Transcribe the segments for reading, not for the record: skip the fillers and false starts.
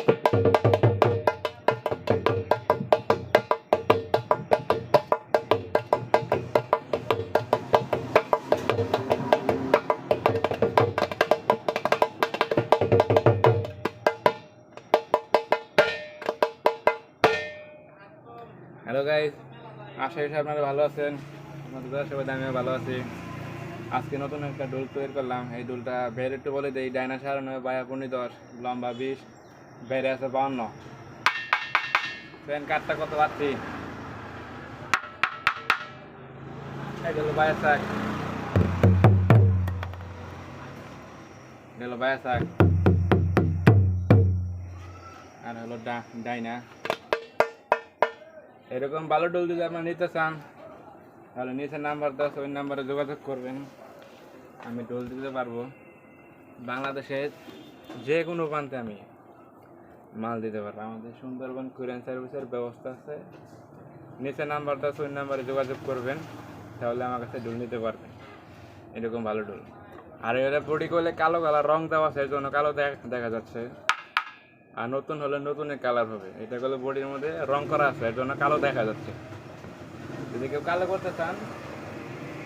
Hello guys, আশা করি আপনারা ভালো আছেন। আপনাদের সবাই আমিও ভালো আছি। আজকে নতুন একটা ডোল তৈরি করলাম। এই ডোলটা বের একটু বলে দিই, ডাইনা 9.5 বায়া 15, লম্বা 20, বেড়ে আছে 52। কাঠটা কত পাচ্ছি, এই গেল বায়া শাক, গেল বায়া শাক, আর হলো ডাইনা। এরকম ভালো ডোল যদি আপনারা নিতে চান তাহলে নিচের নাম্বার দেওয়া আছে, ওই নাম্বারে যোগাযোগ করবেন। আমি ডোল দিতে পারবো। বাংলাদেশের যে কোনো প্রান্তে আমি মাল দিতে পারবো। আমাদের সুন্দরবন কুরিয়ার সার্ভিসের ব্যবস্থা আছে। নিচে নাম্বার দেওয়া আছে, ওই নাম্বারে যোগাযোগ করবেন, তাহলে আমার কাছে ডোল নিতে পারবেন। এরকম ভালো ডোল। আর এটা বডি করলে কালো কালার রং দেওয়া আছে, এর জন্য কালো দেখা যাচ্ছে। আর নতুন হলে নতুনের কালার হবে। এটা করলে বডির মধ্যে রং করা আছে, এর জন্য কালো দেখা যাচ্ছে। যদি কেউ কালো করতে চান,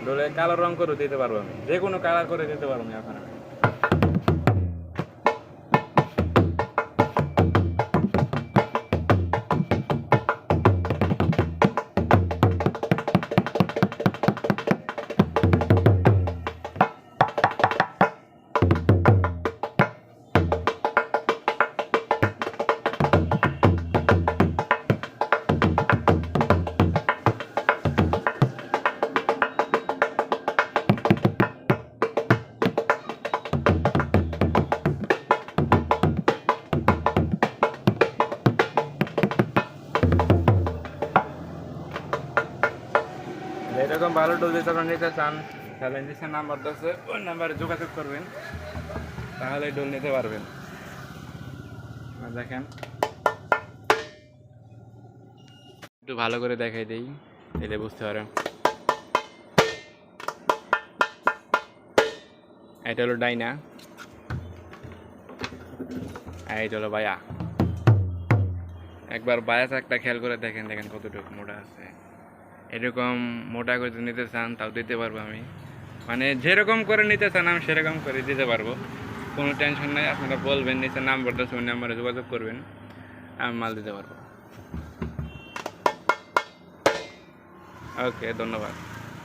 ডোলে কালো রং করে দিতে পারবো আমি, যে কোনো কালার করে দিতে পারবো আমি এখন। এরকম ভালো ডোল যদি আপনারা নিতে চান তাহলে নিচে নাম্বার আছে, ওই নাম্বারে যোগাযোগ করবেন, তাহলে ডোল নিতে পারবেন। দেখেন একটু ভালো করে দেখাই দিই, তাহলে বুঝতে পারেন। এটা হলো ডাইনা, এটা হলো বায়া। একবার বায়া একটা খেয়াল করে দেখেন, দেখেন কতটুকু মোটা আছে। এরকম মোটা করে নিতে চান তাও দিতে পারবো আমি, মানে যেরকম করে নিতে চান আমি সেরকম করে দিতে পারবো। কোনো টেনশন নেই। আপনারা বলবেন, নিচে নাম্বার আছে, ওই নাম্বারে যোগাযোগ করবেন, আমি মাল দিতে পারবো। ওকে, ধন্যবাদ।